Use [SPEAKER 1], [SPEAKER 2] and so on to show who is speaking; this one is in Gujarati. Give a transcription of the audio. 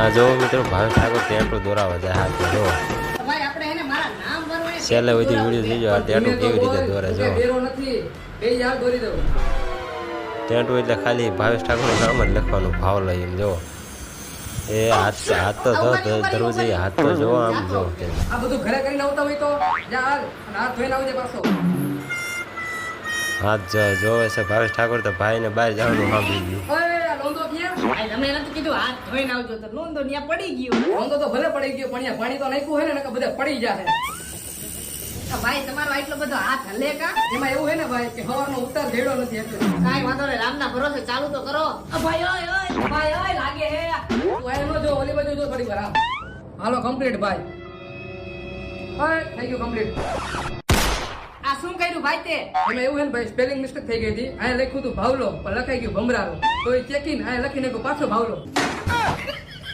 [SPEAKER 1] આ જો મિત્રો ભાવેશ ઠાકોર ટેટુ દોરાવા જાય હાથ જો
[SPEAKER 2] ભાઈ આપણે એને મારા નામ ભરવાય
[SPEAKER 1] છેલ્લે બધી વિડીયો જોઈજો આ ટેટુ કેવી રીતે દોરે જો
[SPEAKER 3] બેરો નથી બે યાર દોરી દઉં
[SPEAKER 1] ટેટુ એટલે ખાલી ભાવેશ ઠાકોરનું નામ જ લખવાનું ભાવ લઈ એમ જો એ હાથ તો ધરવું જોઈએ હાથ તો જો આમ જો
[SPEAKER 3] આ બધું ઘરે કરીને આવતા હોય તો જા હાલ અને હાથ ધોઈને આવજે પાછો
[SPEAKER 1] હાથ જોવે છે ભાવેશ ઠાકોર તો ભાઈને બહાર જવાનું સાંભળી ગયું
[SPEAKER 3] ઓય આ લોંદો ક્યાં
[SPEAKER 2] ભાઈ તમે નથી કીધું હાથ ધોઈને આવજો તો લોંદો ન્યા પડી ગયો
[SPEAKER 3] લોંદો તો ભલે પડી ગયો પણ અહીંયા પાણી તો નાખ્યું હોય ને બધા પડી જાય
[SPEAKER 2] ભાઈ તમારો આટલો બધો હાથ હલે કા
[SPEAKER 3] એમાં એવું હે ને ભાઈ કે હવાનો ઉતાર ભેડો નથી એટલે
[SPEAKER 2] કાઈ વાંધો નહીં રામના ભરોસે ચાલુ તો કરો ભાઈ ઓય ભાઈ ઓય લાગે હે
[SPEAKER 3] તું આ એનો જો ઓલી બાજુ જો થોડી વાર આવ. હાલો કમ્પ્લીટ ભાઈ ઓય થઈ ગયું કમ્પ્લીટ
[SPEAKER 2] આ શું કર્યું ભાઈ તે
[SPEAKER 3] એમાં એવું હે ને ભાઈ સ્પેલિંગ મિસ્ટેક થઈ ગઈ હતી અહીંયા લખ્યું હતું ભાવલો પણ લખાઈ ગયું ભમરારો તો એ ચેકિંગ અહીંયા લખીને પાછો ભાવલો